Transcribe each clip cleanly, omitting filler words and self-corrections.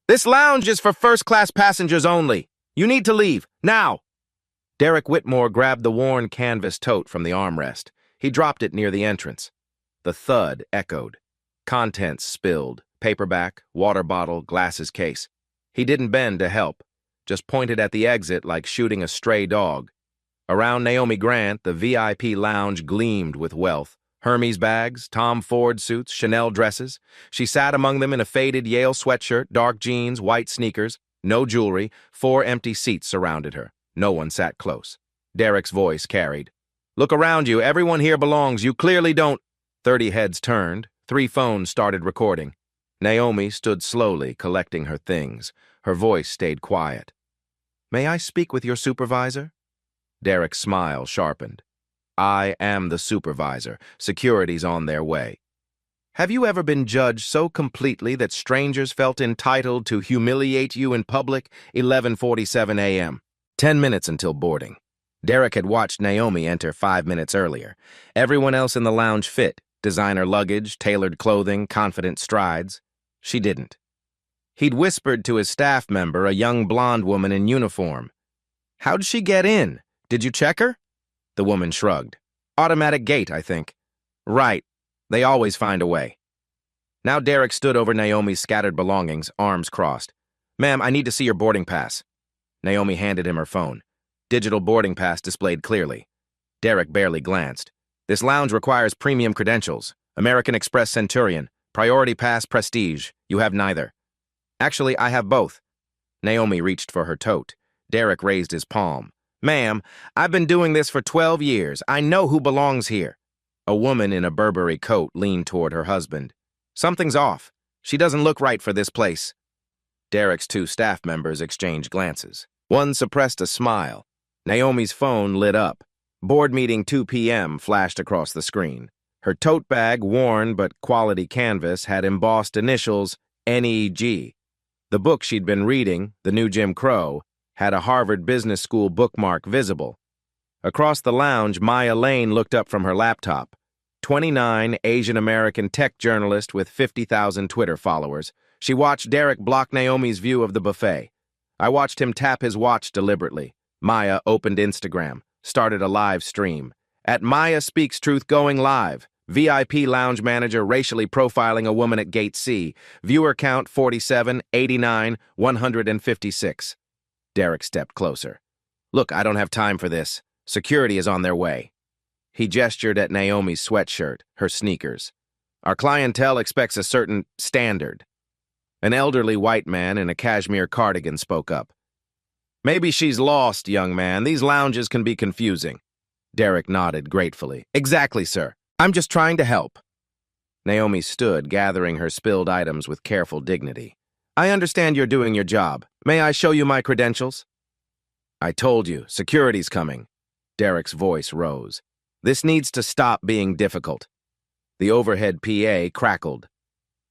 This lounge is for first-class passengers only. You need to leave, now. Derek Whitmore grabbed the worn canvas tote from the armrest. He dropped it near the entrance. The thud echoed. Contents spilled. Paperback, water bottle, glasses case. He didn't bend to help, just pointed at the exit like shooting a stray dog. Around Naomi Grant, the VIP lounge gleamed with wealth. Hermes bags, Tom Ford suits, Chanel dresses. She sat among them in a faded Yale sweatshirt, dark jeans, white sneakers, no jewelry. 4 empty seats surrounded her. No one sat close. Derek's voice carried. Look around you. Everyone here belongs. You clearly don't. 30 heads turned. 3 phones started recording. Naomi stood slowly, collecting her things. Her voice stayed quiet. May I speak with your supervisor? Derek's smile sharpened. I am the supervisor. Security's on their way. Have you ever been judged so completely that strangers felt entitled to humiliate you in public? 11:47 a.m. 10 minutes until boarding. Derek had watched Naomi enter 5 minutes earlier. Everyone else in the lounge fit. Designer luggage, tailored clothing, confident strides. She didn't. He'd whispered to his staff member, a young blonde woman in uniform. How'd she get in? Did you check her? The woman shrugged. Automatic gate, I think. Right. They always find a way. Now Derek stood over Naomi's scattered belongings, arms crossed. Ma'am, I need to see your boarding pass. Naomi handed him her phone. Digital boarding pass displayed clearly. Derek barely glanced. This lounge requires premium credentials. American Express Centurion. Priority Pass Prestige. You have neither. Actually, I have both. Naomi reached for her tote. Derek raised his palm. Ma'am, I've been doing this for 12 years. I know who belongs here. A woman in a Burberry coat leaned toward her husband. Something's off. She doesn't look right for this place. Derek's 2 staff members exchanged glances. One suppressed a smile. Naomi's phone lit up. Board meeting 2 p.m. flashed across the screen. Her tote bag, worn but quality canvas, had embossed initials NEG. The book she'd been reading, The New Jim Crow, had a Harvard Business School bookmark visible. Across the lounge, Maya Lane looked up from her laptop. 29, Asian-American tech journalist with 50,000 Twitter followers. She watched Derek block Naomi's view of the buffet. I watched him tap his watch deliberately. Maya opened Instagram, started a live stream. At Maya Speaks Truth going live. VIP lounge manager racially profiling a woman at Gate C. Viewer count 47, 89, 156. Derek stepped closer. Look, I don't have time for this. Security is on their way. He gestured at Naomi's sweatshirt, her sneakers. Our clientele expects a certain standard. An elderly white man in a cashmere cardigan spoke up. Maybe she's lost, young man. These lounges can be confusing. Derek nodded gratefully. Exactly, sir. I'm just trying to help. Naomi stood, gathering her spilled items with careful dignity. I understand you're doing your job. May I show you my credentials? I told you, security's coming. Derek's voice rose. This needs to stop being difficult. The overhead PA crackled.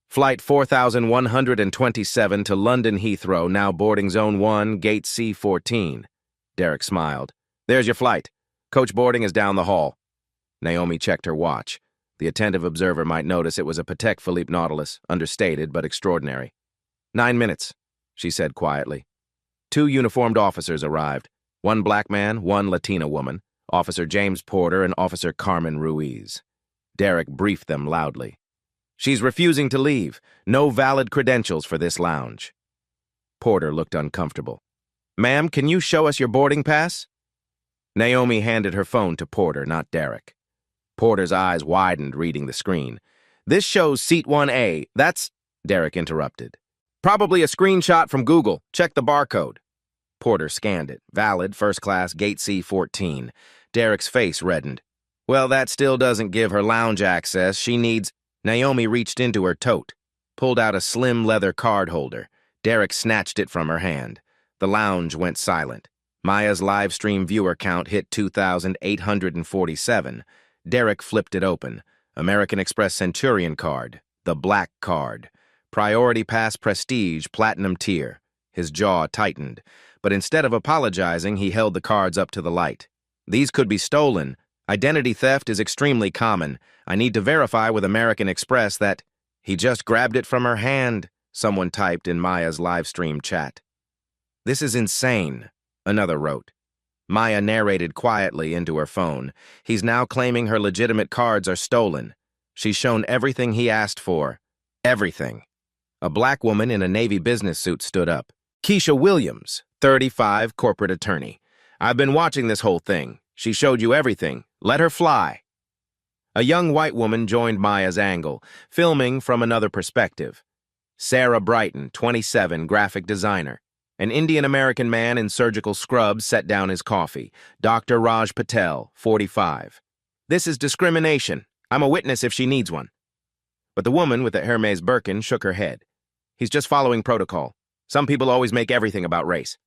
Flight 4127 to London Heathrow, now boarding Zone 1, Gate C14. Derek smiled. There's your flight. Coach boarding is down the hall. Naomi checked her watch. The attentive observer might notice it was a Patek Philippe Nautilus, understated but extraordinary. 9 minutes, she said quietly. 2 uniformed officers arrived. 1 black man, 1 Latina woman, Officer James Porter and Officer Carmen Ruiz. Derek briefed them loudly. She's refusing to leave. No valid credentials for this lounge. Porter looked uncomfortable. Ma'am, can you show us your boarding pass? Naomi handed her phone to Porter, not Derek. Porter's eyes widened, reading the screen. This shows seat 1A. That's... Derek interrupted. Probably a screenshot from Google. Check the barcode. Porter scanned it. Valid, first class, Gate C14. Derek's face reddened. Well, that still doesn't give her lounge access. She needs... Naomi reached into her tote, pulled out a slim leather card holder. Derek snatched it from her hand. The lounge went silent. Maya's live stream viewer count hit 2,847. Derek flipped it open. American Express Centurion card. The black card. Priority Pass Prestige, Platinum Tier. His jaw tightened. But instead of apologizing, he held the cards up to the light. These could be stolen. Identity theft is extremely common. I need to verify with American Express that... He just grabbed it from her hand, someone typed in Maya's live stream chat. "This is insane," another wrote. Maya narrated quietly into her phone. "He's now claiming her legitimate cards are stolen. She's shown everything he asked for. Everything." A black woman in a Navy business suit stood up. "Keisha Williams, 35, corporate attorney. I've been watching this whole thing. She showed you everything. Let her fly." A young white woman joined Maya's angle, filming from another perspective. Sarah Brighton, 27, graphic designer. An Indian-American man in surgical scrubs set down his coffee. Dr. Raj Patel, 45. "This is discrimination. I'm a witness if she needs one." But the woman with the Hermes Birkin shook her head. "He's just following protocol. Some people always make everything about race."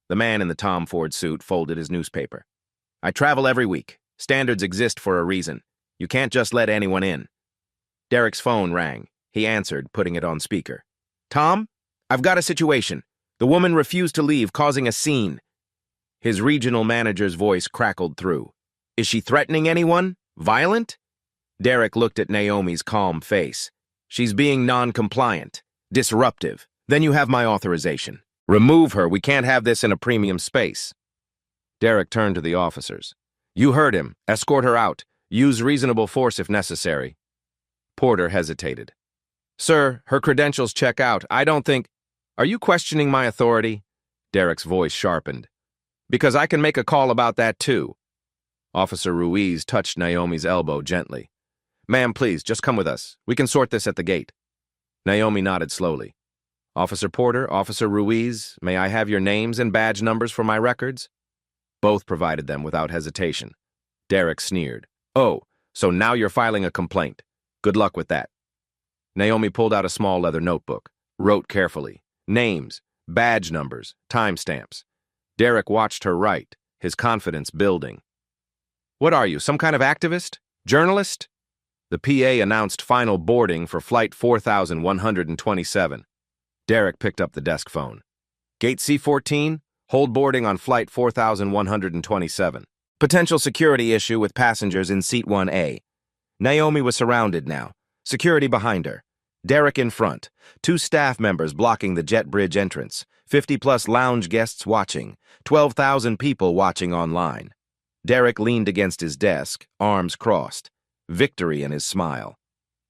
The man in the Tom Ford suit folded his newspaper. "I travel every week. Standards exist for a reason. You can't just let anyone in." Derek's phone rang. He answered, putting it on speaker. "Tom, I've got a situation. The woman refused to leave, causing a scene." His regional manager's voice crackled through. "Is she threatening anyone? Violent?" Derek looked at Naomi's calm face. "She's being non-compliant. Disruptive. Then you have my authorization. Remove her. We can't have this in a premium space." Derek turned to the officers. "You heard him. Escort her out. Use reasonable force if necessary." Porter hesitated. "Sir, her credentials check out. I don't think—" "Are you questioning my authority?" Derek's voice sharpened. "Because I can make a call about that too." Officer Ruiz touched Naomi's elbow gently. "Ma'am, please, just come with us. We can sort this at the gate." Naomi nodded slowly. "Officer Porter, Officer Ruiz, may I have your names and badge numbers for my records?" Both provided them without hesitation. Derek sneered. "Oh, so now you're filing a complaint. Good luck with that." Naomi pulled out a small leather notebook, wrote carefully. Names, badge numbers, timestamps. Derek watched her write, his confidence building. "What are you, some kind of activist? Journalist?" The PA announced final boarding for Flight 4127. Derek picked up the desk phone. "Gate C14, hold boarding on Flight 4127. Potential security issue with passengers in Seat 1A. Naomi was surrounded now. Security behind her. Derek in front. 2 staff members blocking the jet bridge entrance. 50-plus lounge guests watching. 12,000 people watching online." Derek leaned against his desk, arms crossed. Victory in his smile.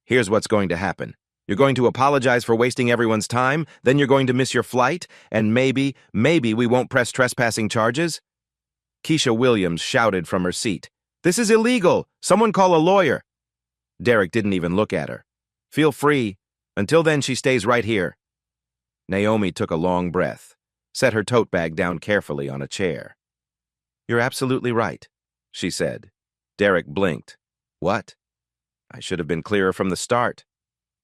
"Here's what's going to happen. You're going to apologize for wasting everyone's time, then you're going to miss your flight, and maybe we won't press trespassing charges?" Keisha Williams shouted from her seat. "This is illegal! Someone call a lawyer!" Derek didn't even look at her. "Feel free. Until then, she stays right here." Naomi took a long breath, set her tote bag down carefully on a chair. "You're absolutely right," she said. Derek blinked. "What?" "I should have been clearer from the start."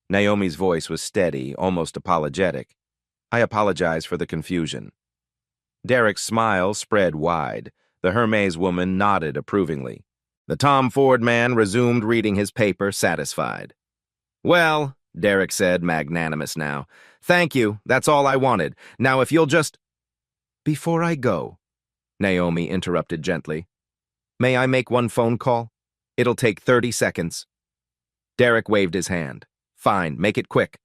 Naomi's voice was steady, almost apologetic. "I apologize for the confusion." Derek's smile spread wide. The Hermes woman nodded approvingly. The Tom Ford man resumed reading his paper, satisfied. "Well," Derek said, magnanimous now, "thank you. That's all I wanted. Now, if you'll just—" "Before I go," Naomi interrupted gently, "may I make one phone call? It'll take 30 seconds. Derek waved his hand. "Fine, make it quick."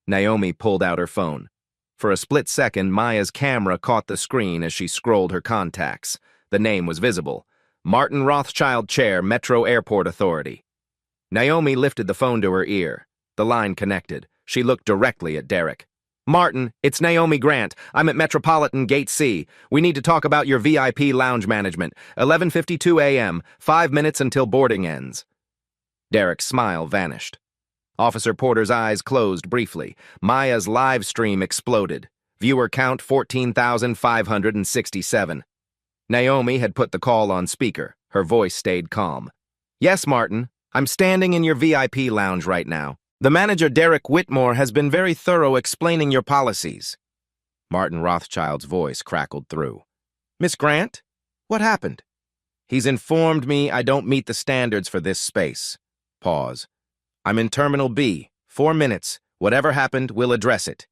Naomi pulled out her phone. For a split second, Maya's camera caught the screen as she scrolled her contacts. The name was visible. Martin Rothschild Chair, Metro Airport Authority. Naomi lifted the phone to her ear. The line connected. She looked directly at Derek. "Martin, it's Naomi Grant. I'm at Metropolitan Gate C. We need to talk about your VIP lounge management. 11:52 a.m., 5 minutes until boarding ends." Derek's smile vanished. Officer Porter's eyes closed briefly. Maya's live stream exploded. Viewer count 14,567. Naomi had put the call on speaker. Her voice stayed calm. "Yes, Martin. I'm standing in your VIP lounge right now. The manager, Derek Whitmore, has been very thorough explaining your policies." Martin Rothschild's voice crackled through. "Miss Grant? What happened?" "He's informed me I don't meet the standards for this space." Pause. "I'm in Terminal B. 4 minutes. Whatever happened, we'll address it."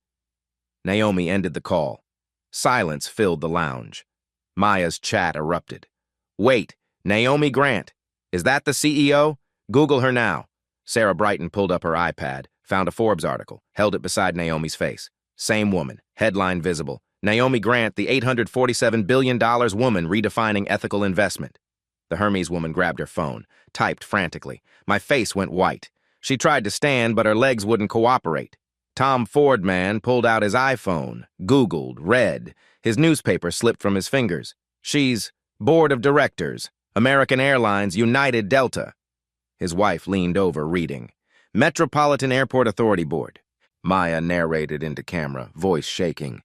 Naomi ended the call. Silence filled the lounge. Maya's chat erupted. "Wait, Naomi Grant. Is that the CEO? Google her now." Sarah Brighton pulled up her iPad. Found a Forbes article, held it beside Naomi's face. Same woman, headline visible. Naomi Grant, the $847 billion woman redefining ethical investment. The Hermes woman grabbed her phone, typed frantically. My face went white. She tried to stand, but her legs wouldn't cooperate. Tom Ford man pulled out his iPhone, Googled, read. His newspaper slipped from his fingers. She's Board of Directors, American Airlines, United Delta. His wife leaned over, reading. Metropolitan Airport Authority Board. Maya narrated into camera, voice shaking.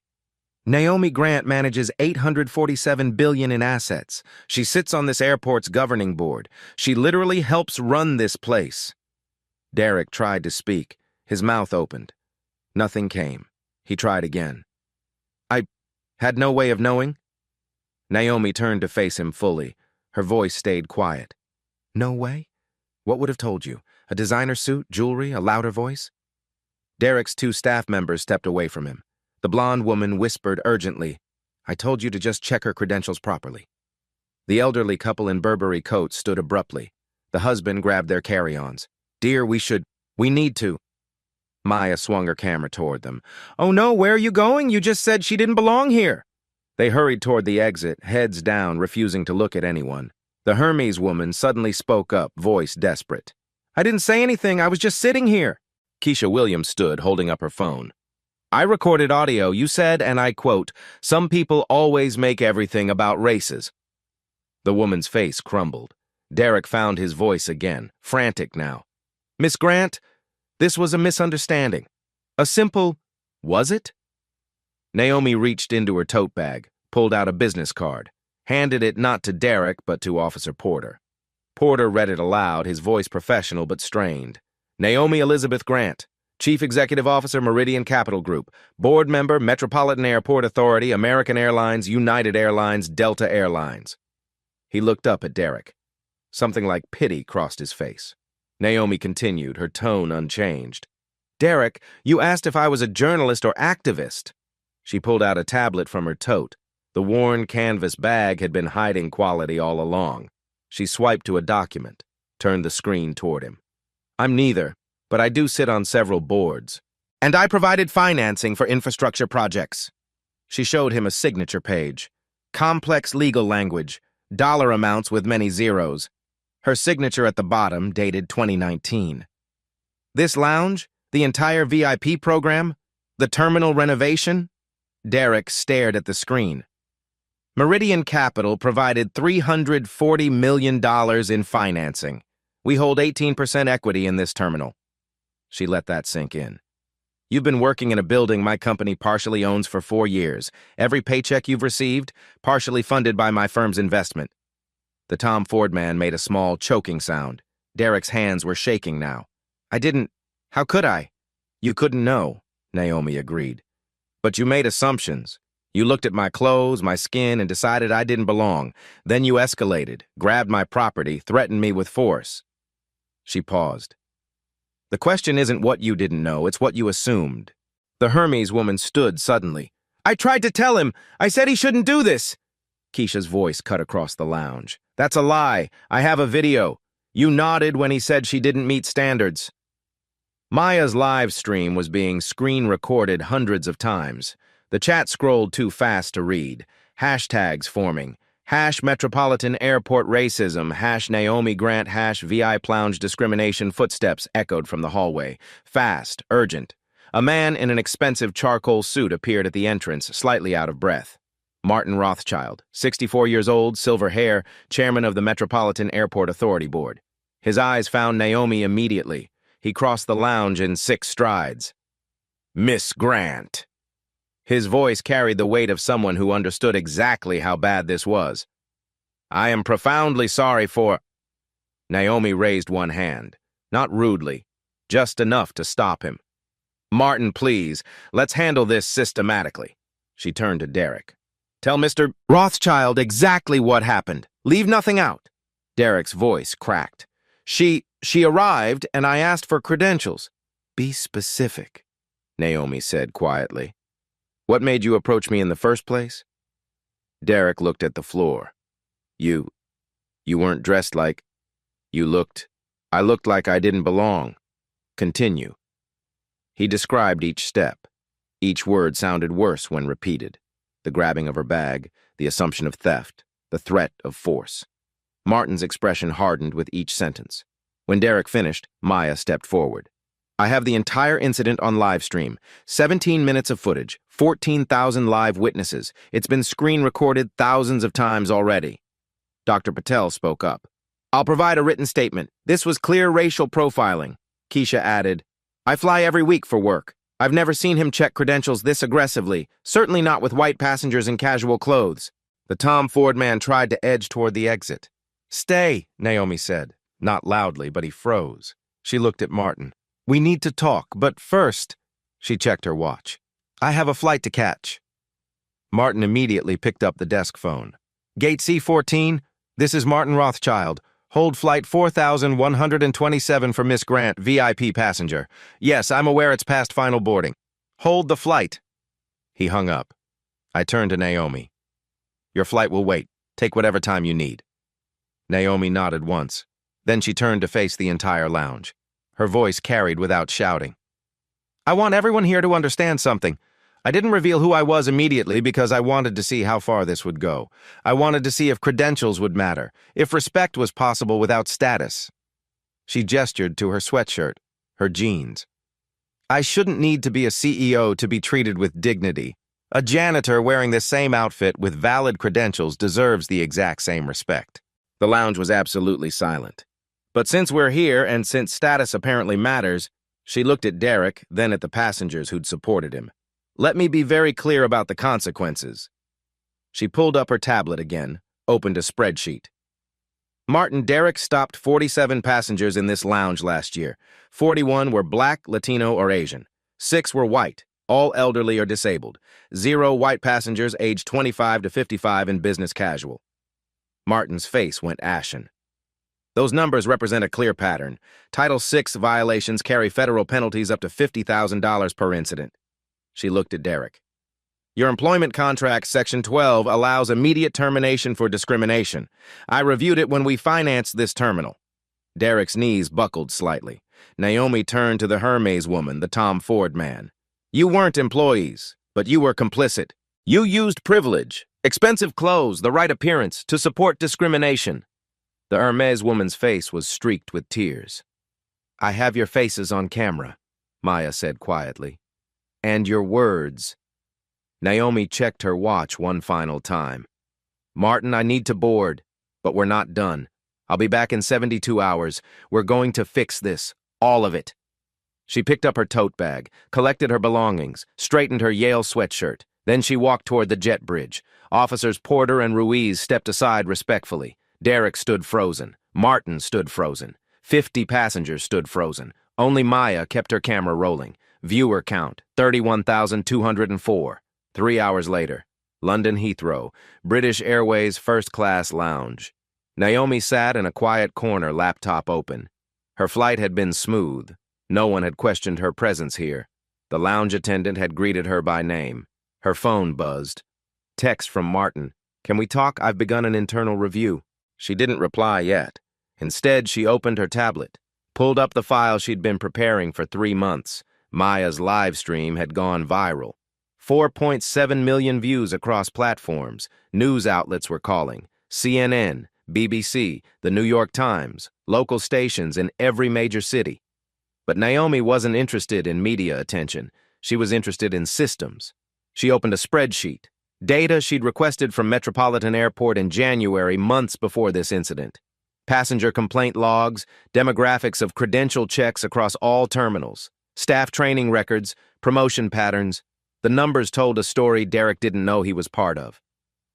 Naomi Grant manages $847 billion in assets. She sits on this airport's governing board. She literally helps run this place. Derek tried to speak. His mouth opened. Nothing came. He tried again. I had no way of knowing. Naomi turned to face him fully. Her voice stayed quiet. No way? What would have told you? A designer suit, jewelry, a louder voice? Derek's two staff members stepped away from him. The blonde woman whispered urgently, I told you to just check her credentials properly. The elderly couple in Burberry coats stood abruptly. The husband grabbed their carry-ons. Dear, we need to. Maya swung her camera toward them. Oh no, where are you going? You just said she didn't belong here. They hurried toward the exit, heads down, refusing to look at anyone. The Hermes woman suddenly spoke up, voice desperate. I didn't say anything, I was just sitting here. Keisha Williams stood, holding up her phone. I recorded audio. You said, and I quote, some people always make everything about races. The woman's face crumbled. Derek found his voice again, frantic now. Miss Grant, this was a misunderstanding. A simple, was it? Naomi reached into her tote bag, pulled out a business card, handed it not to Derek but to Officer Porter. Porter read it aloud, his voice professional but strained. Naomi Elizabeth Grant, Chief Executive Officer, Meridian Capital Group, Board Member, Metropolitan Airport Authority, American Airlines, United Airlines, Delta Airlines. He looked up at Derek. Something like pity crossed his face. Naomi continued, her tone unchanged. Derek, you asked if I was a journalist or activist. She pulled out a tablet from her tote. The worn canvas bag had been hiding quality all along. She swiped to a document, turned the screen toward him. I'm neither, but I do sit on several boards. And I provided financing for infrastructure projects. She showed him a signature page. Complex legal language, dollar amounts with many zeros. Her signature at the bottom, dated 2019. This lounge, the entire VIP program, the terminal renovation? Derek stared at the screen. Meridian Capital provided $340 million in financing. We hold 18% equity in this terminal. She let that sink in. You've been working in a building my company partially owns for 4 years. Every paycheck you've received, partially funded by my firm's investment. The Tom Ford man made a small, choking sound. Derek's hands were shaking now. I didn't. How could I? You couldn't know, Naomi agreed. But you made assumptions. You looked at my clothes, my skin, and decided I didn't belong. Then you escalated, grabbed my property, threatened me with force. She paused. The question isn't what you didn't know, it's what you assumed. The Hermes woman stood suddenly. I tried to tell him. I said he shouldn't do this. Keisha's voice cut across the lounge. That's a lie. I have a video. You nodded when he said she didn't meet standards. Maya's live stream was being screen recorded hundreds of times. The chat scrolled too fast to read. Hashtags forming. #Metropolitan Airport Racism, #Naomi Grant, #VI Plounge Discrimination. Footsteps echoed from the hallway. Fast, urgent. A man in an expensive charcoal suit appeared at the entrance, slightly out of breath. Martin Rothschild, 64 years old, silver hair, chairman of the Metropolitan Airport Authority Board. His eyes found Naomi immediately. He crossed the lounge in 6 strides. Miss Grant. His voice carried the weight of someone who understood exactly how bad this was. I am profoundly sorry for... Naomi raised one hand, not rudely, just enough to stop him. Martin, please, let's handle this systematically. She turned to Derek. Tell Mr. Rothschild exactly what happened. Leave nothing out. Derek's voice cracked. She arrived, and I asked for credentials. Be specific, Naomi said quietly. What made you approach me in the first place? Derek looked at the floor. You weren't dressed like... I looked like I didn't belong. Continue. He described each step. Each word sounded worse when repeated. The grabbing of her bag, the assumption of theft, the threat of force. Martin's expression hardened with each sentence. When Derek finished, Maya stepped forward. I have the entire incident on live stream. 17 minutes of footage, 14,000 live witnesses. It's been screen recorded thousands of times already. Dr. Patel spoke up. I'll provide a written statement. This was clear racial profiling. Keisha added, I fly every week for work. I've never seen him check credentials this aggressively, certainly not with white passengers in casual clothes. The Tom Ford man tried to edge toward the exit. Stay, Naomi said. Not loudly, but he froze. She looked at Martin. We need to talk, but first, she checked her watch. I have a flight to catch. Martin immediately picked up the desk phone. Gate C14, this is Martin Rothschild. Hold flight 4127 for Miss Grant, VIP passenger. Yes, I'm aware it's past final boarding. Hold the flight. He hung up. I turned to Naomi. Your flight will wait. Take whatever time you need. Naomi nodded once. Then she turned to face the entire lounge. Her voice carried without shouting. I want everyone here to understand something. I didn't reveal who I was immediately because I wanted to see how far this would go. I wanted to see if credentials would matter, if respect was possible without status. She gestured to her sweatshirt, her jeans. I shouldn't need to be a CEO to be treated with dignity. A janitor wearing the same outfit with valid credentials deserves the exact same respect. The lounge was absolutely silent. But since we're here and since status apparently matters, she looked at Derek, then at the passengers who'd supported him. Let me be very clear about the consequences. She pulled up her tablet again, opened a spreadsheet. Martin, Derek stopped 47 passengers in this lounge last year. 41 were black, Latino, or Asian. 6 were white, all elderly or disabled. 0 white passengers aged 25 to 55 in business casual. Martin's face went ashen. Those numbers represent a clear pattern. Title VI violations carry federal penalties up to $50,000 per incident. She looked at Derek. Your employment contract, Section 12, allows immediate termination for discrimination. I reviewed it when we financed this terminal. Derek's knees buckled slightly. Naomi turned to the Hermes woman, the Tom Ford man. You weren't employees, but you were complicit. You used privilege, expensive clothes, the right appearance, to support discrimination. The Hermes woman's face was streaked with tears. I have your faces on camera, Maya said quietly. And your words. Naomi checked her watch one final time. Martin, I need to board, but we're not done. I'll be back in 72 hours. We're going to fix this, all of it. She picked up her tote bag, collected her belongings, straightened her Yale sweatshirt. Then she walked toward the jet bridge. Officers Porter and Ruiz stepped aside respectfully. Derek stood frozen. Martin stood frozen. 50 passengers stood frozen. Only Maya kept her camera rolling. Viewer count, 31,204. 3 hours later, London Heathrow, British Airways first-class lounge. Naomi sat in a quiet corner, laptop open. Her flight had been smooth. No one had questioned her presence here. The lounge attendant had greeted her by name. Her phone buzzed. Text from Martin. Can we talk? I've begun an internal review. She didn't reply yet. Instead, she opened her tablet, pulled up the file she'd been preparing for 3 months. Maya's live stream had gone viral. 4.7 million views across platforms. News outlets were calling. CNN, BBC, the New York Times, local stations in every major city. But Naomi wasn't interested in media attention. She was interested in systems. She opened a spreadsheet. Data she'd requested from Metropolitan Airport in January, months before this incident. Passenger complaint logs, demographics of credential checks across all terminals, staff training records, promotion patterns. The numbers told a story Derek didn't know he was part of.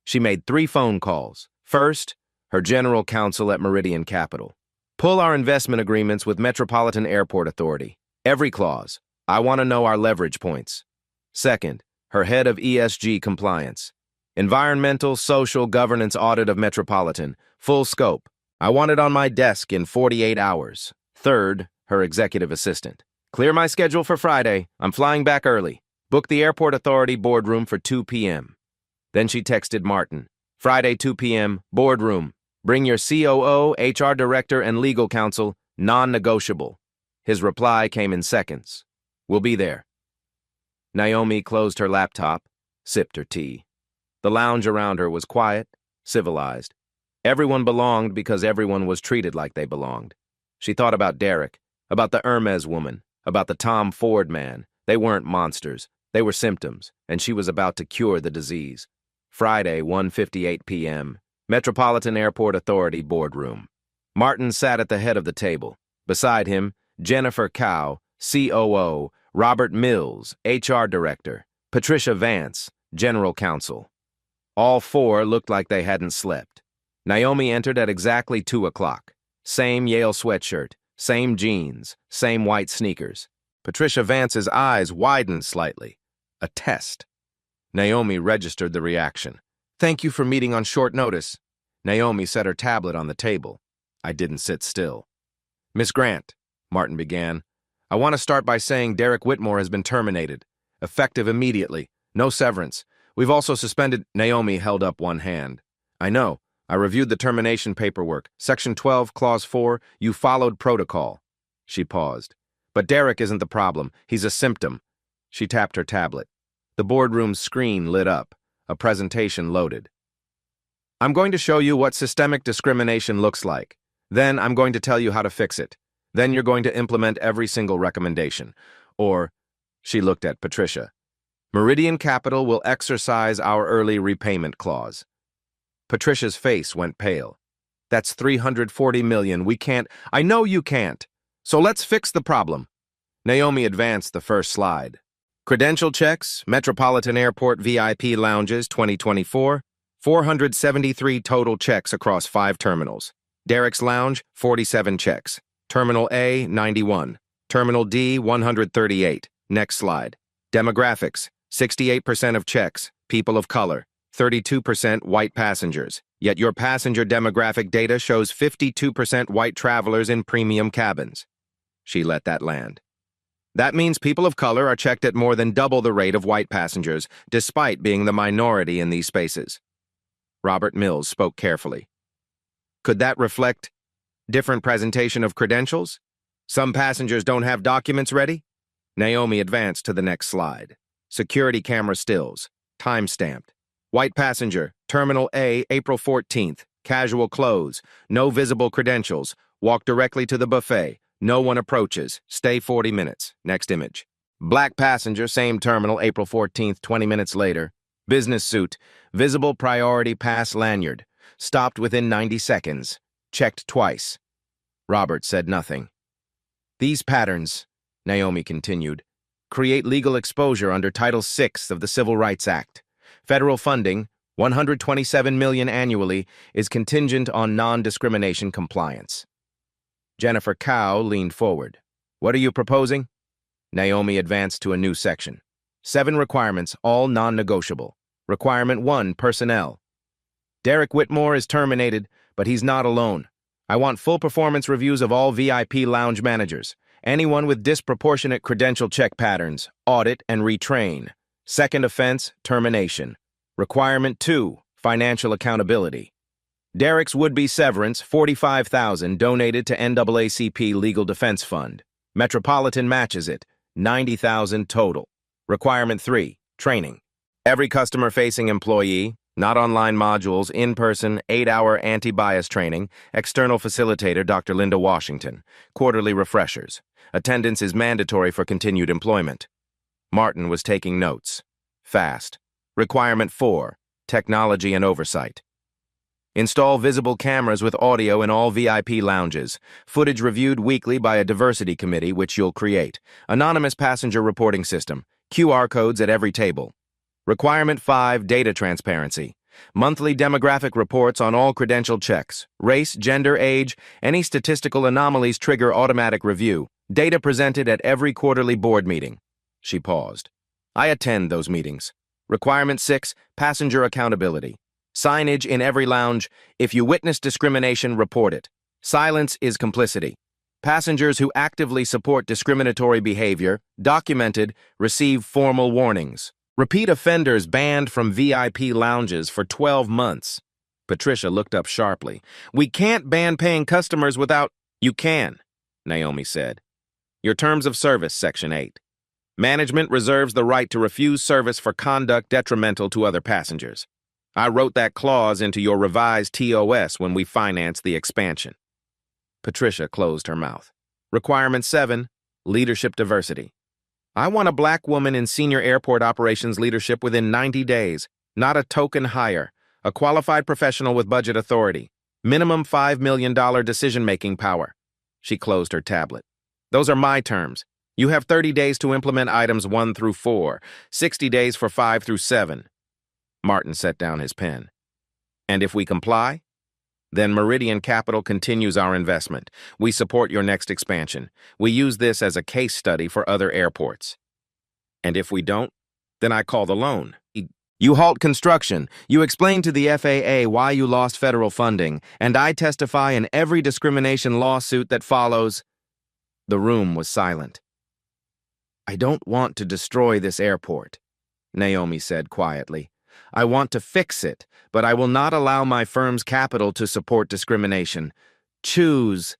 She made 3 phone calls. First, her general counsel at Meridian Capital. Pull our investment agreements with Metropolitan Airport Authority. Every clause. I want to know our leverage points. Second, her head of ESG compliance. Environmental, social, governance audit of Metropolitan. Full scope. I want it on my desk in 48 hours. Third, her executive assistant. Clear my schedule for Friday. I'm flying back early. Book the Airport Authority boardroom for 2 p.m. Then she texted Martin. Friday, 2 p.m., boardroom. Bring your COO, HR director, and legal counsel, non-negotiable. His reply came in seconds. We'll be there. Naomi closed her laptop, sipped her tea. The lounge around her was quiet, civilized. Everyone belonged because everyone was treated like they belonged. She thought about Derek, about the Hermes woman, about the Tom Ford man. They weren't monsters. They were symptoms, and she was about to cure the disease. Friday, 1:58 p.m., Metropolitan Airport Authority boardroom. Martin sat at the head of the table. Beside him, Jennifer Cow, COO, Robert Mills, HR Director, Patricia Vance, General Counsel. All four looked like they hadn't slept. Naomi entered at exactly 2 o'clock. Same Yale sweatshirt, same jeans, same white sneakers. Patricia Vance's eyes widened slightly. A test. Naomi registered the reaction. Thank you for meeting on short notice. Naomi set her tablet on the table. I didn't sit still. Miss Grant, Martin began, I want to start by saying Derek Whitmore has been terminated. Effective immediately. No severance. We've also suspended. Naomi held up one hand. I know. I reviewed the termination paperwork. Section 12, Clause 4, you followed protocol. She paused. But Derek isn't the problem. He's a symptom. She tapped her tablet. The boardroom screen lit up. A presentation loaded. I'm going to show you what systemic discrimination looks like. Then I'm going to tell you how to fix it. Then you're going to implement every single recommendation. Or, she looked at Patricia, Meridian Capital will exercise our early repayment clause. Patricia's face went pale. That's $340 million. We can't. I know you can't. So let's fix the problem. Naomi advanced the first slide. Credential checks, Metropolitan Airport VIP lounges 2024, 473 total checks across 5 terminals. Derek's Lounge, 47 checks. Terminal A, 91. Terminal D, 138. Next slide. Demographics, 68% of checks, people of color, 32% white passengers. Yet your passenger demographic data shows 52% white travelers in premium cabins. She let that land. That means people of color are checked at more than double the rate of white passengers, despite being the minority in these spaces. Robert Mills spoke carefully. Could that reflect different presentation of credentials? Some passengers don't have documents ready? Naomi advanced to the next slide. Security camera stills. Time-stamped. White passenger, Terminal A, April 14th. Casual clothes. No visible credentials. Walk directly to the buffet. No one approaches. Stay 40 minutes. Next image. Black passenger, same terminal, April 14th, 20 minutes later. Business suit. Visible priority pass lanyard. Stopped within 90 seconds. Checked twice. Robert said nothing. These patterns, Naomi continued, create legal exposure under Title VI of the Civil Rights Act. Federal funding, $127 million annually, is contingent on non-discrimination compliance. Jennifer Cow leaned forward. What are you proposing? Naomi advanced to a new section. 7 requirements, all non-negotiable. Requirement 1, personnel. Derek Whitmore is terminated, but he's not alone. I want full performance reviews of all VIP lounge managers. Anyone with disproportionate credential check patterns, audit and retrain. Second offense, termination. Requirement 2, financial accountability. Derek's would-be severance, $45,000 donated to NAACP Legal Defense Fund. Metropolitan matches it, $90,000 total. Requirement 3, training. Every customer-facing employee, not online modules, in-person, 8-hour anti-bias training, external facilitator Dr. Linda Washington, quarterly refreshers. Attendance is mandatory for continued employment. Martin was taking notes. Fast. Requirement 4, technology and oversight. Install visible cameras with audio in all VIP lounges. Footage reviewed weekly by a diversity committee, which you'll create. Anonymous passenger reporting system. QR codes at every table. Requirement 5, data transparency. Monthly demographic reports on all credential checks. Race, gender, age, any statistical anomalies trigger automatic review. Data presented at every quarterly board meeting. She paused. I attend those meetings. Requirement 6, passenger accountability. Signage in every lounge. If you witness discrimination, report it. Silence is complicity. Passengers who actively support discriminatory behavior, documented, receive formal warnings. Repeat offenders banned from VIP lounges for 12 months. Patricia looked up sharply. We can't ban paying customers without... You can, Naomi said. Your terms of service, Section 8. Management reserves the right to refuse service for conduct detrimental to other passengers. I wrote that clause into your revised TOS when we financed the expansion. Patricia closed her mouth. Requirement 7, leadership diversity. I want a black woman in senior airport operations leadership within 90 days, not a token hire, a qualified professional with budget authority, minimum $5 million decision-making power. She closed her tablet. Those are my terms. You have 30 days to implement items 1 through 4, 60 days for 5 through 7. Martin set down his pen. And if we comply? Then Meridian Capital continues our investment. We support your next expansion. We use this as a case study for other airports. And if we don't, then I call the loan. You halt construction. You explain to the FAA why you lost federal funding, and I testify in every discrimination lawsuit that follows. The room was silent. I don't want to destroy this airport, Naomi said quietly. I want to fix it, but I will not allow my firm's capital to support discrimination. Choose.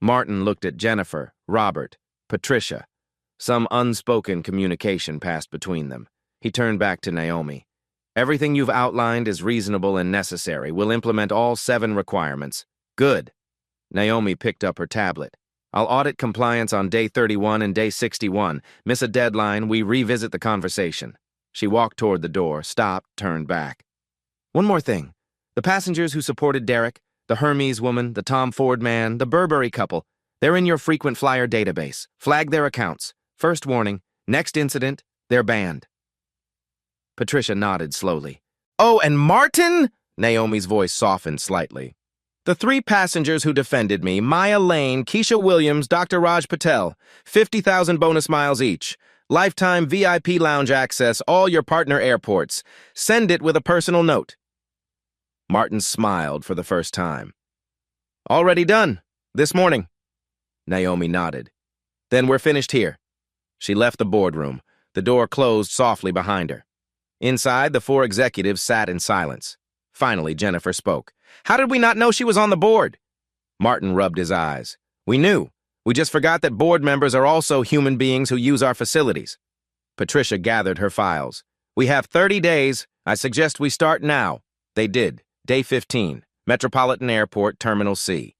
Martin looked at Jennifer, Robert, Patricia. Some unspoken communication passed between them. He turned back to Naomi. Everything you've outlined is reasonable and necessary. We'll implement all 7 requirements. Good. Naomi picked up her tablet. I'll audit compliance on day 31 and day 61. Miss a deadline, we revisit the conversation. She walked toward the door, stopped, turned back. One more thing. The passengers who supported Derek, the Hermes woman, the Tom Ford man, the Burberry couple, they're in your frequent flyer database. Flag their accounts. First warning, next incident, they're banned. Patricia nodded slowly. Oh, and Martin? Naomi's voice softened slightly. The 3 passengers who defended me, Maya Lane, Keisha Williams, Dr. Raj Patel, 50,000 bonus miles each. Lifetime VIP lounge access, all your partner airports. Send it with a personal note. Martin smiled for the first time. Already done. This morning. Naomi nodded. Then we're finished here. She left the boardroom. The door closed softly behind her. Inside, the 4 executives sat in silence. Finally, Jennifer spoke. How did we not know she was on the board? Martin rubbed his eyes. We knew. We just forgot that board members are also human beings who use our facilities. Patricia gathered her files. We have 30 days. I suggest we start now. They did. Day 15. Metropolitan Airport, Terminal C.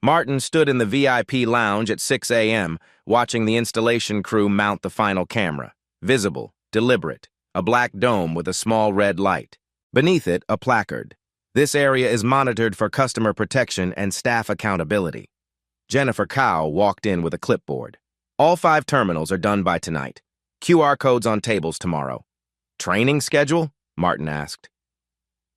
Martin stood in the VIP lounge at 6 a.m., watching the installation crew mount the final camera. Visible, deliberate, a black dome with a small red light. Beneath it, a placard. This area is monitored for customer protection and staff accountability. Jennifer Cow walked in with a clipboard. All 5 terminals are done by tonight. QR codes on tables tomorrow. Training schedule? Martin asked.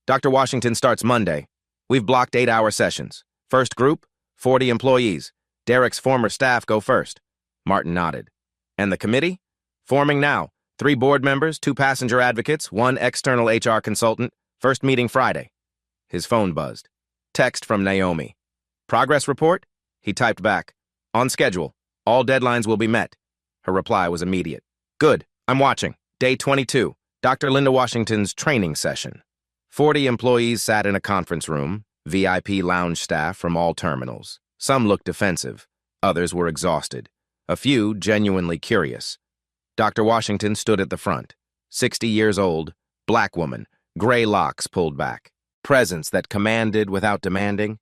Dr. Washington starts Monday. We've blocked 8-hour sessions. First group, 40 employees. Derek's former staff go first. Martin nodded. And the committee? Forming now. 3 board members, 2 passenger advocates, 1 external HR consultant. First meeting Friday. His phone buzzed. Text from Naomi. Progress report? He typed back. On schedule. All deadlines will be met. Her reply was immediate. Good. I'm watching. Day 22. Dr. Linda Washington's training session. 40 employees sat in a conference room, VIP lounge staff from all terminals. Some looked defensive. Others were exhausted. A few genuinely curious. Dr. Washington stood at the front. 60 years old, black woman, gray locks pulled back. Presence that commanded without demanding.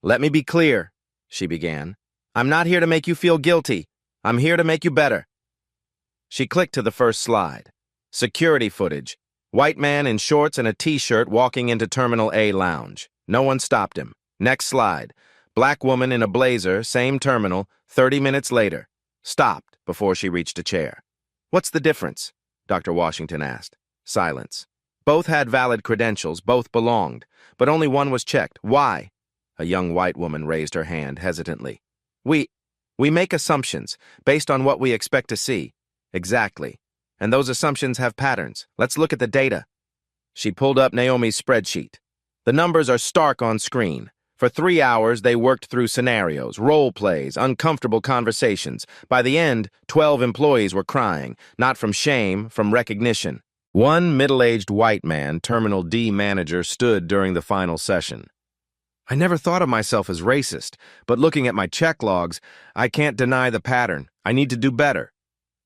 Let me be clear, she began. I'm not here to make you feel guilty. I'm here to make you better. She clicked to the first slide. Security footage. White man in shorts and a t-shirt walking into Terminal A lounge. No one stopped him. Next slide. Black woman in a blazer, same terminal, 30 minutes later. Stopped before she reached a chair. What's the difference? Dr. Washington asked. Silence. Both had valid credentials, both belonged, but only one was checked. Why? A young white woman raised her hand hesitantly. We make assumptions based on what we expect to see. Exactly. And those assumptions have patterns. Let's look at the data. She pulled up Naomi's spreadsheet. The numbers are stark on screen. For 3 hours, they worked through scenarios, role plays, uncomfortable conversations. By the end, 12 employees were crying, not from shame, from recognition. One middle-aged white man, Terminal D manager, stood during the final session. I never thought of myself as racist, but looking at my check logs, I can't deny the pattern. I need to do better.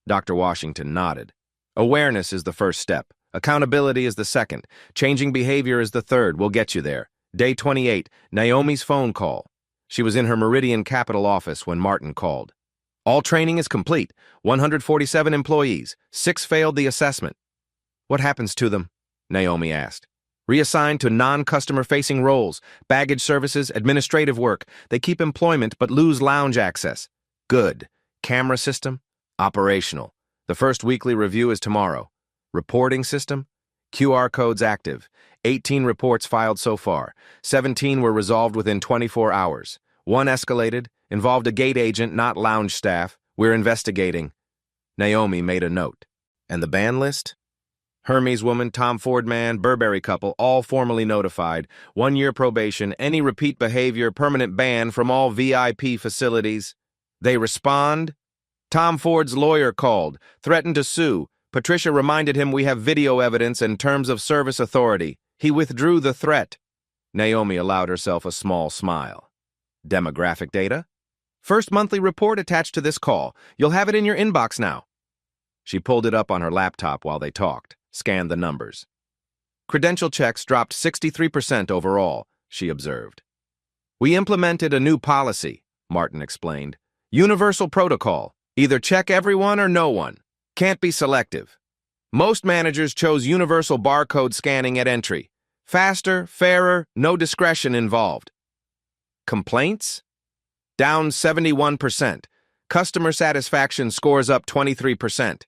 Dr. Washington nodded. Awareness is the first step. Accountability is the second. Changing behavior is the third. We'll get you there. Day 28, Naomi's phone call. She was in her Meridian Capital office when Martin called. All training is complete. 147 employees. 6 failed the assessment. What happens to them? Naomi asked. Reassigned to non-customer-facing roles, baggage services, administrative work. They keep employment but lose lounge access. Good. Camera system? Operational. The first weekly review is tomorrow. Reporting system? QR codes active. 18 reports filed so far. 17 were resolved within 24 hours. 1 escalated, involved a gate agent, not lounge staff. We're investigating. Naomi made a note. And the ban list? Hermes woman, Tom Ford man, Burberry couple, all formally notified. 1-year probation, any repeat behavior, permanent ban from all VIP facilities. They respond? Tom Ford's lawyer called, threatened to sue. Patricia reminded him we have video evidence and terms of service authority. He withdrew the threat. Naomi allowed herself a small smile. Demographic data? First monthly report attached to this call. You'll have it in your inbox now. She pulled it up on her laptop while they talked, scanned the numbers. Credential checks dropped 63% overall, she observed. We implemented a new policy, Martin explained. Universal protocol. Either check everyone or no one. Can't be selective. Most managers chose universal barcode scanning at entry. Faster, fairer, no discretion involved. Complaints? Down 71%. Customer satisfaction scores up 23%.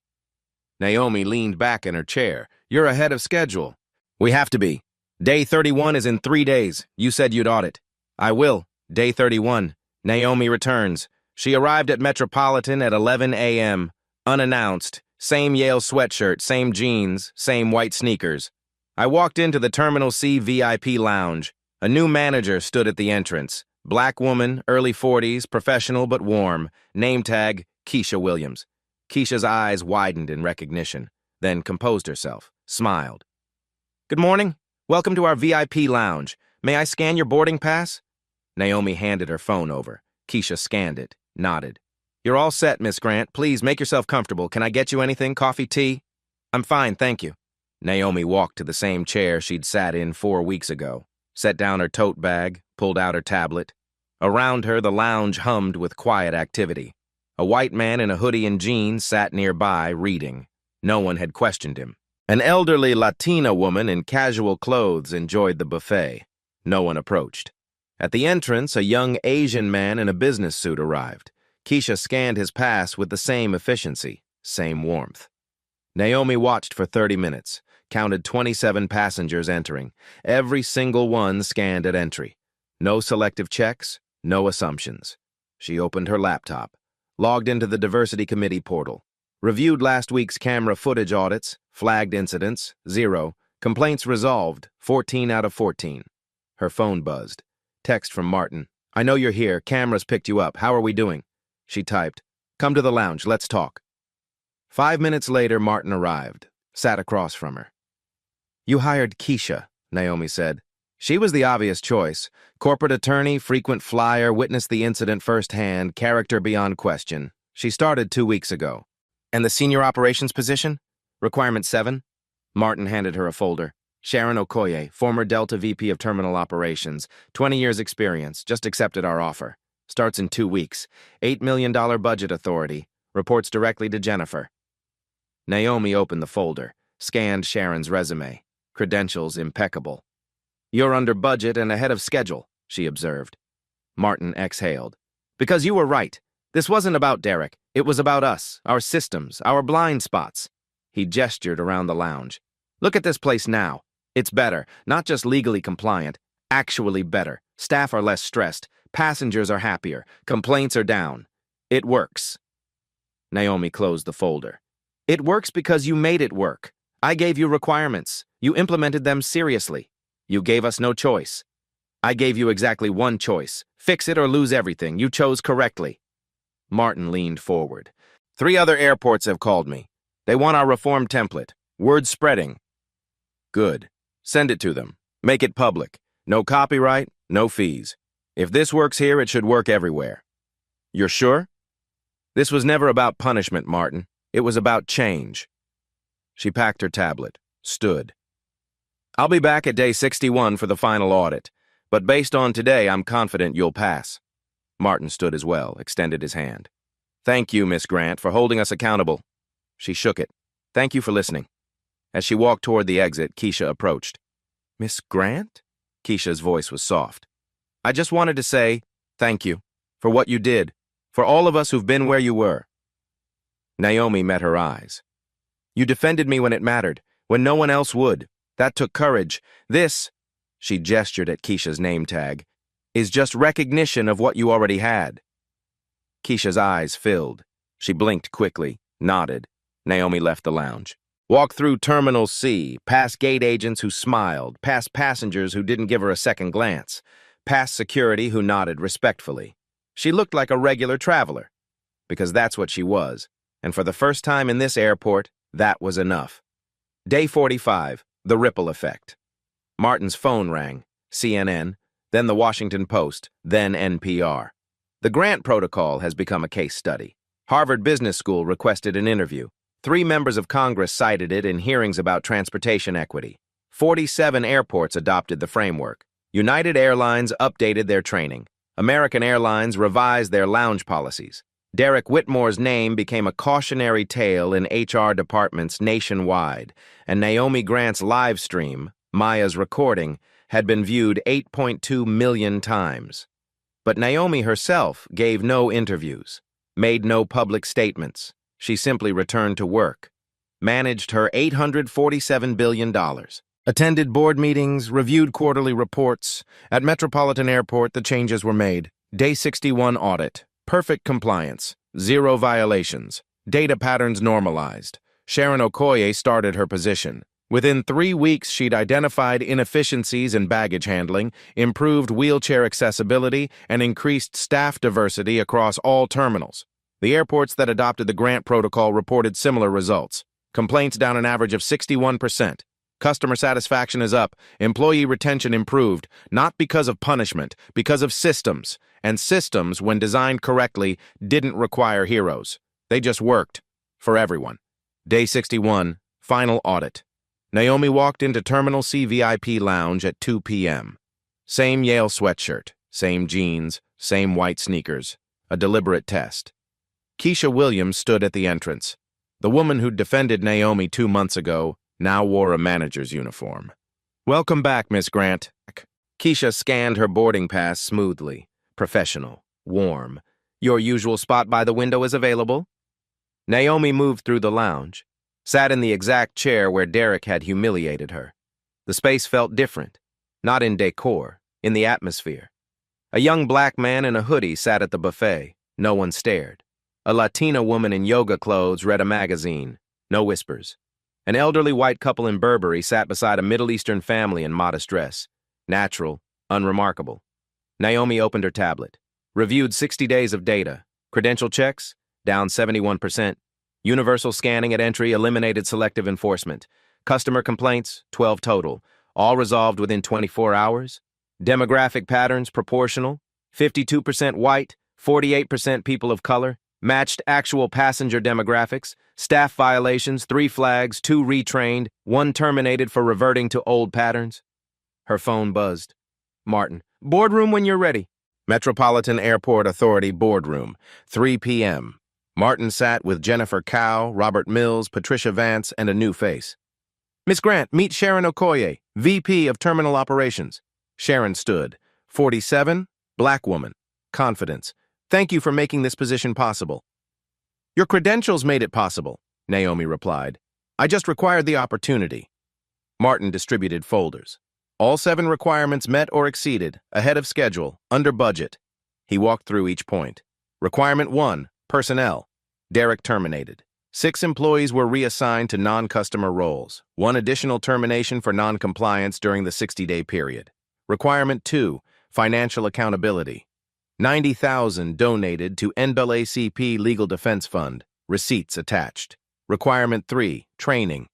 Naomi leaned back in her chair. You're ahead of schedule. We have to be. Day 31 is in 3 days. You said you'd audit. I will. Day 31. Naomi returns. She arrived at Metropolitan at 11 a.m., unannounced, same Yale sweatshirt, same jeans, same white sneakers. I walked into the Terminal C VIP lounge. A new manager stood at the entrance. Black woman, early 40s, professional but warm. Name tag, Keisha Williams. Keisha's eyes widened in recognition, then composed herself, smiled. Good morning. Welcome to our VIP lounge. May I scan your boarding pass? Naomi handed her phone over. Keisha scanned it, nodded. You're all set, Miss Grant. Please make yourself comfortable. Can I get you anything? Coffee, tea? I'm fine, thank you. Naomi walked to the same chair she'd sat in 4 weeks ago, set down her tote bag, pulled out her tablet. Around her, the lounge hummed with quiet activity. A white man in a hoodie and jeans sat nearby, reading. No one had questioned him. An elderly Latina woman in casual clothes enjoyed the buffet. No one approached. At the entrance, a young Asian man in a business suit arrived. Keisha scanned his pass with the same efficiency, same warmth. Naomi watched for 30 minutes, counted 27 passengers entering, every single one scanned at entry. No selective checks, no assumptions. She opened her laptop, logged into the Diversity Committee portal, reviewed last week's camera footage audits, flagged incidents, 0, complaints resolved, 14 out of 14. Her phone buzzed. Text from Martin. I know you're here, cameras picked you up, how are we doing? She typed, come to the lounge, let's talk. 5 minutes later, Martin arrived, sat across from her. You hired Keisha, Naomi said. She was the obvious choice. Corporate attorney, frequent flyer, witnessed the incident firsthand, character beyond question. She started 2 weeks ago. And the senior operations position? Requirement 7? Martin handed her a folder. Sharon Okoye, former Delta VP of Terminal Operations, 20 years experience, just accepted our offer. Starts in 2 weeks. $8 million budget authority. Reports directly to Jennifer. Naomi opened the folder, scanned Sharon's resume. Credentials impeccable. You're under budget and ahead of schedule, she observed. Martin exhaled. Because you were right. This wasn't about Derek. It was about us, our systems, our blind spots. He gestured around the lounge. Look at this place now. It's better, not just legally compliant, actually better. Staff are less stressed. Passengers are happier. Complaints are down. It works. Naomi closed the folder. It works because you made it work. I gave you requirements. You implemented them seriously. You gave us no choice. I gave you exactly one choice. Fix it or lose everything. You chose correctly. Martin leaned forward. 3 other airports have called me. They want our reform template. Word spreading. Good. Send it to them. Make it public. No copyright, no fees. If this works here, it should work everywhere. You're sure? This was never about punishment, Martin. It was about change. She packed her tablet, stood. I'll be back at day 61 for the final audit, but based on today, I'm confident you'll pass. Martin stood as well, extended his hand. Thank you, Miss Grant, for holding us accountable. She shook it. Thank you for listening. As she walked toward the exit, Keisha approached. Miss Grant? Keisha's voice was soft. I just wanted to say thank you for what you did, for all of us who've been where you were. Naomi met her eyes. You defended me when it mattered, when no one else would. That took courage. This, she gestured at Keisha's name tag, is just recognition of what you already had. Keisha's eyes filled. She blinked quickly, nodded. Naomi left the lounge. Walked through Terminal C, past gate agents who smiled, past passengers who didn't give her a second glance, past security who nodded respectfully. She looked like a regular traveler, because that's what she was, and for the first time in this airport, that was enough. Day 45, the ripple effect. Martin's phone rang, CNN, then the Washington Post, then NPR. The Grant Protocol has become a case study. Harvard Business School requested an interview. 3 members of Congress cited it in hearings about transportation equity. 47 airports adopted the framework. United Airlines updated their training. American Airlines revised their lounge policies. Derek Whitmore's name became a cautionary tale in HR departments nationwide, and Naomi Grant's live stream, Maya's recording, had been viewed 8.2 million times. But Naomi herself gave no interviews, made no public statements. She simply returned to work, managed her $847 billion, attended board meetings, reviewed quarterly reports. At Metropolitan Airport, the changes were made. Day 61 audit, perfect compliance, 0 violations, data patterns normalized. Sharon Okoye started her position. Within 3 weeks, she'd identified inefficiencies in baggage handling, improved wheelchair accessibility, and increased staff diversity across all terminals. The airports that adopted the Grant Protocol reported similar results. Complaints down an average of 61%. Customer satisfaction is up. Employee retention improved, not because of punishment, because of systems. And systems, when designed correctly, didn't require heroes. They just worked. For everyone. Day 61, final audit. Naomi walked into Terminal C VIP Lounge at 2 p.m. Same Yale sweatshirt, same jeans, same white sneakers. A deliberate test. Keisha Williams stood at the entrance. The woman who'd defended Naomi 2 months ago now wore a manager's uniform. Welcome back, Miss Grant. Keisha scanned her boarding pass smoothly. Professional. Warm. Your usual spot by the window is available. Naomi moved through the lounge, sat in the exact chair where Derek had humiliated her. The space felt different. Not in decor, in the atmosphere. A young black man in a hoodie sat at the buffet. No one stared. A Latina woman in yoga clothes read a magazine. No whispers. An elderly white couple in Burberry sat beside a Middle Eastern family in modest dress. Natural, unremarkable. Naomi opened her tablet. Reviewed 60 days of data. Credential checks, down 71%. Universal scanning at entry eliminated selective enforcement. Customer complaints, 12 total. All resolved within 24 hours. Demographic patterns, proportional. 52% white, 48% people of color. Matched actual passenger demographics, staff violations, 3 flags, 2 retrained, 1 terminated for reverting to old patterns. Her phone buzzed. Martin, boardroom when you're ready. Metropolitan Airport Authority boardroom, 3 p.m. Martin sat with Jennifer Cow, Robert Mills, Patricia Vance, and a new face. Miss Grant, meet Sharon Okoye, VP of Terminal Operations. Sharon stood. 47, black woman. Confidence. Thank you for making this position possible. Your credentials made it possible, Naomi replied. I just required the opportunity. Martin distributed folders. All 7 requirements met or exceeded, ahead of schedule, under budget. He walked through each point. Requirement 1, personnel. Derek terminated. 6 employees were reassigned to non-customer roles. 1 additional termination for non-compliance during the 60-day period. Requirement 2, financial accountability. $90,000 donated to NAACP Legal Defense Fund. Receipts attached. Requirement 3, training.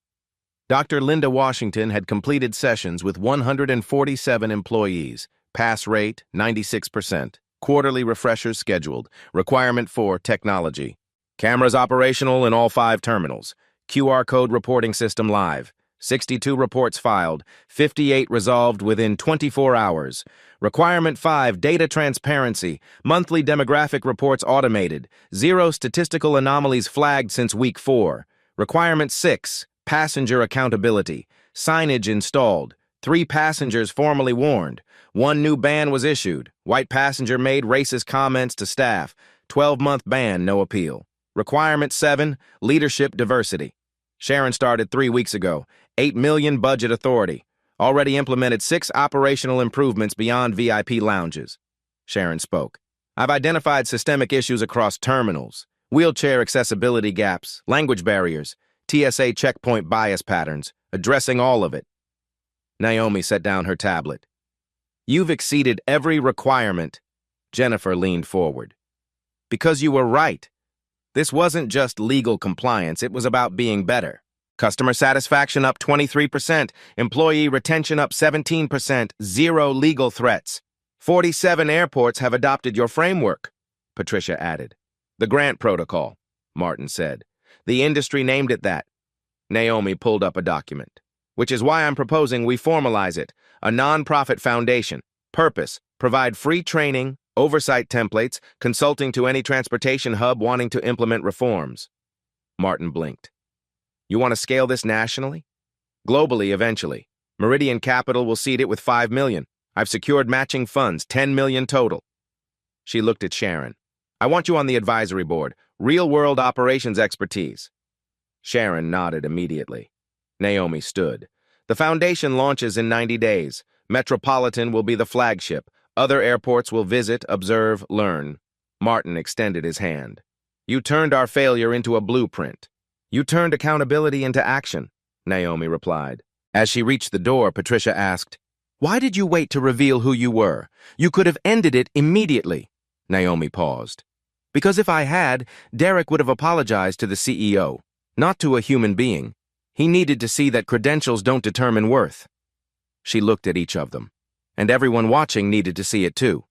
Dr. Linda Washington had completed sessions with 147 employees. Pass rate, 96%. Quarterly refreshers scheduled. Requirement 4, technology. Cameras operational in all 5 terminals. QR code reporting system live. 62 reports filed. 58 resolved within 24 hours. Requirement 5, data transparency. Monthly demographic reports automated. 0 statistical anomalies flagged since week 4. Requirement 6, passenger accountability. Signage installed. 3 passengers formally warned. 1 new ban was issued. White passenger made racist comments to staff. 12-month ban, no appeal. Requirement 7, leadership diversity. Sharon started 3 weeks ago. 8 million budget authority. Already implemented 6 operational improvements beyond VIP lounges. Sharon spoke. I've identified systemic issues across terminals, wheelchair accessibility gaps, language barriers, TSA checkpoint bias patterns, addressing all of it. Naomi set down her tablet. You've exceeded every requirement. Jennifer leaned forward. Because you were right. This wasn't just legal compliance, it was about being better. Customer satisfaction up 23%, employee retention up 17%, 0 legal threats. 47 airports have adopted your framework, Patricia added. The grant protocol, Martin said. The industry named it that. Naomi pulled up a document. Which is why I'm proposing we formalize it. A non-profit foundation. Purpose, provide free training, oversight templates, consulting to any transportation hub wanting to implement reforms. Martin blinked. You want to scale this nationally? Globally, eventually. Meridian Capital will seed it with $5 million. I've secured matching funds, $10 million total. She looked at Sharon. I want you on the advisory board. Real-world operations expertise. Sharon nodded immediately. Naomi stood. The foundation launches in 90 days. Metropolitan will be the flagship. Other airports will visit, observe, learn. Martin extended his hand. You turned our failure into a blueprint. You turned accountability into action, Naomi replied. As she reached the door, Patricia asked, Why did you wait to reveal who you were? You could have ended it immediately. Naomi paused. Because if I had, Derek would have apologized to the CEO, not to a human being. He needed to see that credentials don't determine worth. She looked at each of them. And everyone watching needed to see it too.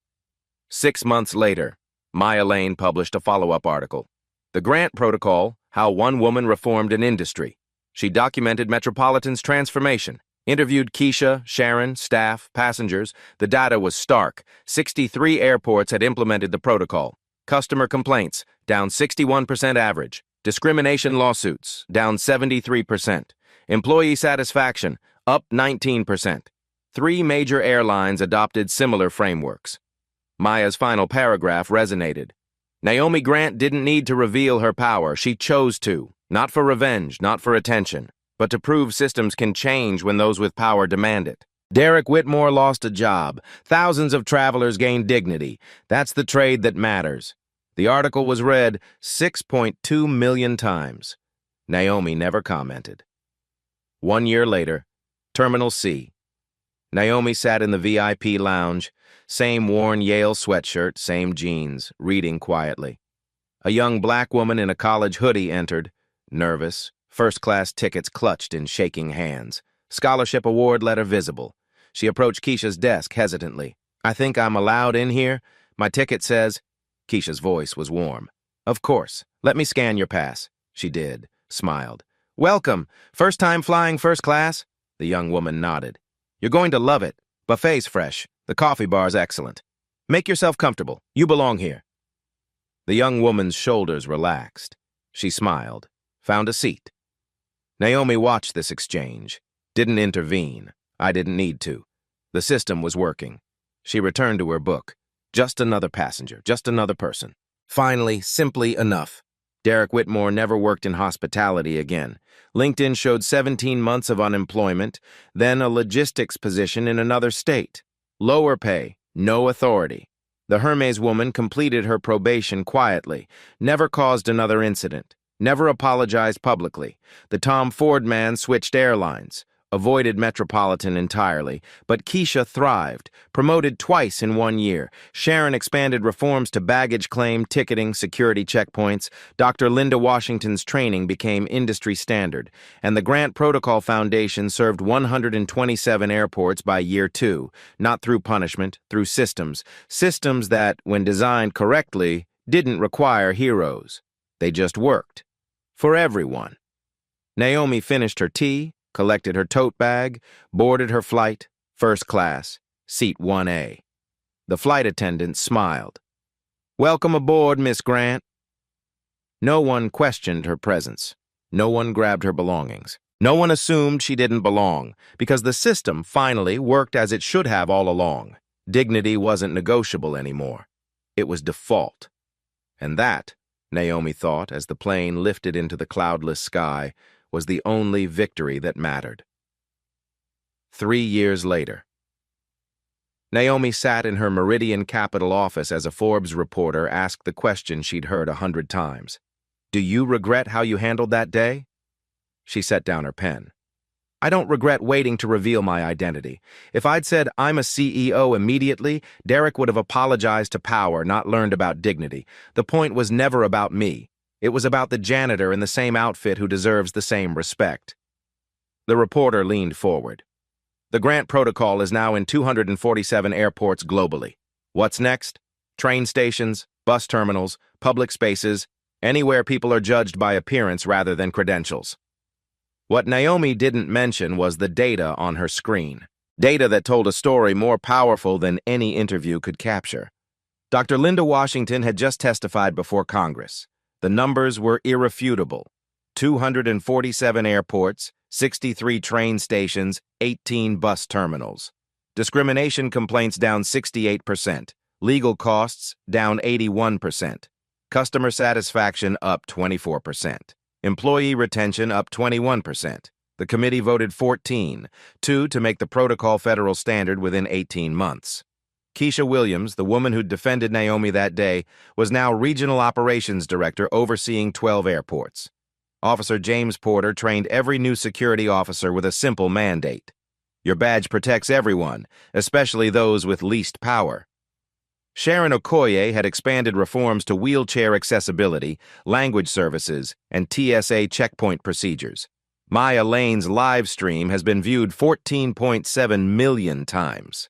6 months later, Maya Lane published a follow-up article. The Grant Protocol, How One Woman Reformed an Industry. She documented Metropolitan's transformation, interviewed Keisha, Sharon, staff, passengers. The data was stark. 63 airports had implemented the protocol. Customer complaints, down 61% average. Discrimination lawsuits, down 73%. Employee satisfaction, up 19%. 3 major airlines adopted similar frameworks. Maya's final paragraph resonated. Naomi Grant didn't need to reveal her power. She chose to, not for revenge, not for attention, but to prove systems can change when those with power demand it. Derek Whitmore lost a job. Thousands of travelers gained dignity. That's the trade that matters. The article was read 6.2 million times. Naomi never commented. 1 year later, Terminal C. Naomi sat in the VIP lounge, same worn Yale sweatshirt, same jeans, reading quietly. A young black woman in a college hoodie entered, nervous, first-class tickets clutched in shaking hands, scholarship award letter visible. She approached Keisha's desk hesitantly. I think I'm allowed in here? My ticket says... Keisha's voice was warm. Of course. Let me scan your pass. She did, smiled. Welcome. First time flying first class? The young woman nodded. You're going to love it. Buffet's fresh. The coffee bar's excellent. Make yourself comfortable. You belong here. The young woman's shoulders relaxed. She smiled, found a seat. Naomi watched this exchange, didn't intervene. I didn't need to. The system was working. She returned to her book. Just another passenger, just another person. Finally, simply enough. Derek Whitmore never worked in hospitality again. LinkedIn showed 17 months of unemployment, then a logistics position in another state. Lower pay, no authority. The Hermes woman completed her probation quietly, never caused another incident, never apologized publicly. The Tom Ford man switched airlines, avoided Metropolitan entirely, but Keisha thrived, promoted twice in 1 year. Sharon expanded reforms to baggage claim, ticketing, security checkpoints. Dr. Linda Washington's training became industry standard, and the Grant Protocol Foundation served 127 airports by year 2, not through punishment, through systems. Systems that, when designed correctly, didn't require heroes. They just worked. For everyone. Naomi finished her tea, collected her tote bag, boarded her flight, first class, seat 1A. The flight attendant smiled. "Welcome aboard, Miss Grant." No one questioned her presence. No one grabbed her belongings. No one assumed she didn't belong, because the system finally worked as it should have all along. Dignity wasn't negotiable anymore. It was default. And that, Naomi thought as the plane lifted into the cloudless sky, was the only victory that mattered. 3 years later. Naomi sat in her Meridian Capital office as a Forbes reporter asked the question she'd heard 100 times. "Do you regret how you handled that day?" She set down her pen. "I don't regret waiting to reveal my identity. If I'd said I'm a CEO immediately, Derek would have apologized to power, not learned about dignity. The point was never about me. It was about the janitor in the same outfit who deserves the same respect." The reporter leaned forward. "The Grant Protocol is now in 247 airports globally. What's next? Train stations, bus terminals, public spaces, anywhere people are judged by appearance rather than credentials." What Naomi didn't mention was the data on her screen. Data that told a story more powerful than any interview could capture. Dr. Linda Washington had just testified before Congress. The numbers were irrefutable. 247 airports, 63 train stations, 18 bus terminals. Discrimination complaints down 68%. Legal costs down 81%. Customer satisfaction up 24%. Employee retention up 21%. The committee voted 14-2 to make the protocol federal standard within 18 months. Keisha Williams, the woman who'd defended Naomi that day, was now Regional Operations Director overseeing 12 airports. Officer James Porter trained every new security officer with a simple mandate. Your badge protects everyone, especially those with least power. Sharon Okoye had expanded reforms to wheelchair accessibility, language services, and TSA checkpoint procedures. Maya Lane's live stream has been viewed 14.7 million times.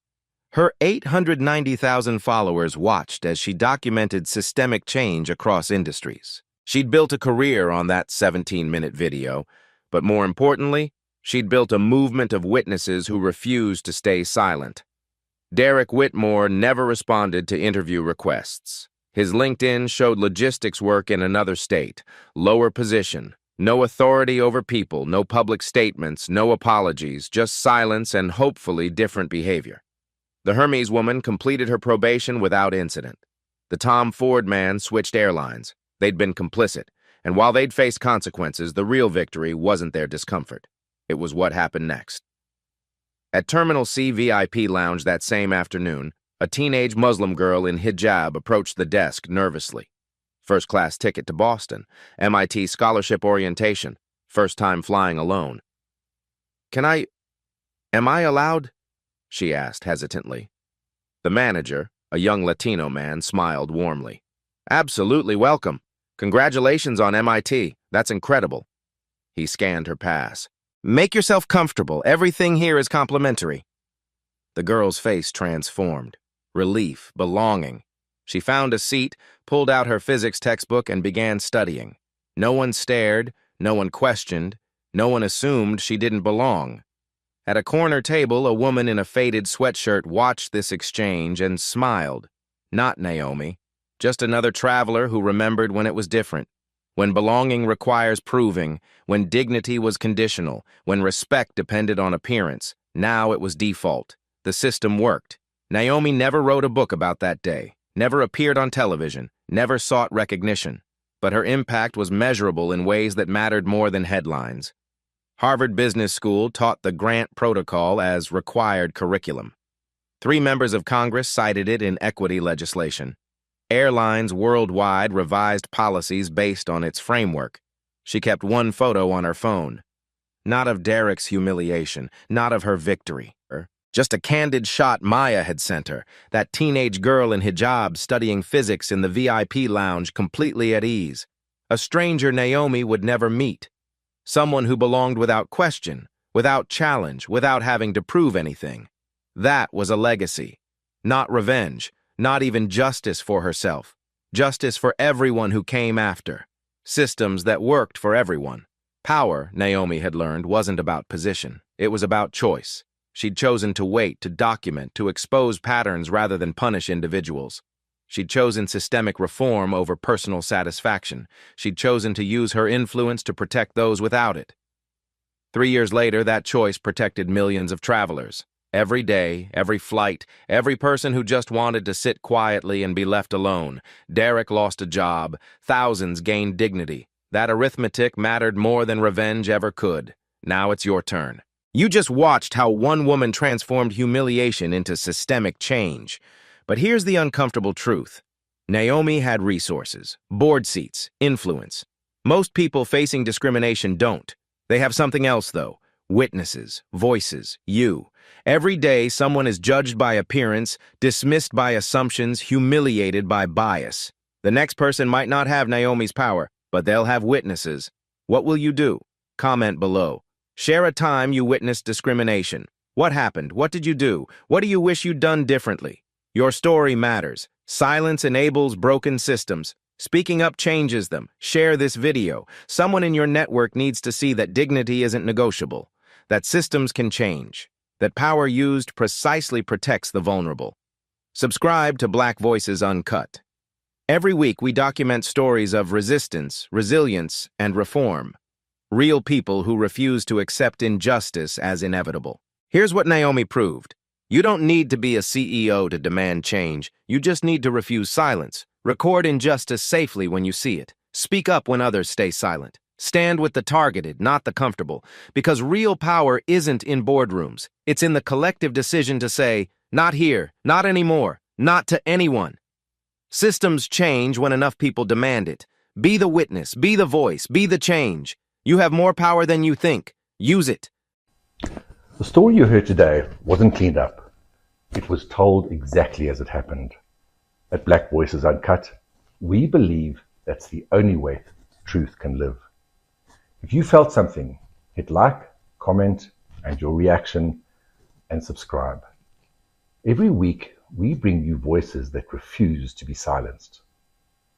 Her 890,000 followers watched as she documented systemic change across industries. She'd built a career on that 17-minute video, but more importantly, she'd built a movement of witnesses who refused to stay silent. Derek Whitmore never responded to interview requests. His LinkedIn showed logistics work in another state, lower position, no authority over people, no public statements, no apologies, just silence and hopefully different behavior. The Hermes woman completed her probation without incident. The Tom Ford man switched airlines. They'd been complicit, and while they'd faced consequences, the real victory wasn't their discomfort. It was what happened next. At Terminal C VIP Lounge that same afternoon, a teenage Muslim girl in hijab approached the desk nervously. First-class ticket to Boston, MIT scholarship orientation, first time flying alone. Am I allowed?" she asked hesitantly. The manager, a young Latino man, smiled warmly. "Absolutely welcome. Congratulations on MIT. That's incredible." He scanned her pass. "Make yourself comfortable. Everything here is complimentary." The girl's face transformed. Relief, belonging. She found a seat, pulled out her physics textbook, and began studying. No one stared, no one questioned, no one assumed she didn't belong. At a corner table, a woman in a faded sweatshirt watched this exchange and smiled. Not Naomi, just another traveler who remembered when it was different. When belonging requires proving, when dignity was conditional, when respect depended on appearance, now it was default. The system worked. Naomi never wrote a book about that day, never appeared on television, never sought recognition. But her impact was measurable in ways that mattered more than headlines. Harvard Business School taught the Grant Protocol as required curriculum. 3 members of Congress cited it in equity legislation. Airlines worldwide revised policies based on its framework. She kept one photo on her phone. Not of Derek's humiliation, not of her victory. Just a candid shot Maya had sent her, that teenage girl in hijab studying physics in the VIP lounge completely at ease. A stranger Naomi would never meet. Someone who belonged without question, without challenge, without having to prove anything. That was a legacy. Not revenge, not even justice for herself. Justice for everyone who came after. systems that worked for everyone. Power, Naomi had learned, wasn't about position. It was about choice. She'd chosen to wait, to document, to expose patterns rather than punish individuals. She'd chosen systemic reform over personal satisfaction. She'd chosen to use her influence to protect those without it. 3 years later, that choice protected millions of travelers. Every day, every flight, every person who just wanted to sit quietly and be left alone. Derek lost a job. Thousands gained dignity. That arithmetic mattered more than revenge ever could. Now it's your turn. You just watched how one woman transformed humiliation into systemic change. But here's the uncomfortable truth. Naomi had resources, board seats, influence. Most people facing discrimination don't. They have something else, though. Witnesses, voices, you. Every day, someone is judged by appearance, dismissed by assumptions, humiliated by bias. The next person might not have Naomi's power, but they'll have witnesses. What will you do? Comment below. Share a time you witnessed discrimination. What happened? What did you do? What do you wish you'd done differently? Your story matters. Silence enables broken systems. Speaking up changes them. Share this video. Someone in your network needs to see that dignity isn't negotiable, that systems can change, that power used precisely protects the vulnerable. Subscribe to Black Voices Uncut. Every week we document stories of resistance, resilience, and reform. Real people who refuse to accept injustice as inevitable. Here's what Naomi proved. You don't need to be a CEO to demand change. You just need to refuse silence. Record injustice safely when you see it. Speak up when others stay silent. Stand with the targeted, not the comfortable. Because real power isn't in boardrooms. It's in the collective decision to say, not here, not anymore, not to anyone. Systems change when enough people demand it. Be the witness, be the voice, be the change. You have more power than you think. Use it. The story you heard today wasn't cleaned up. It was told exactly as it happened. At Black Voices Uncut, we believe that's the only way truth can live. If you felt something, hit like, comment, and your reaction, and subscribe. Every week, we bring you voices that refuse to be silenced.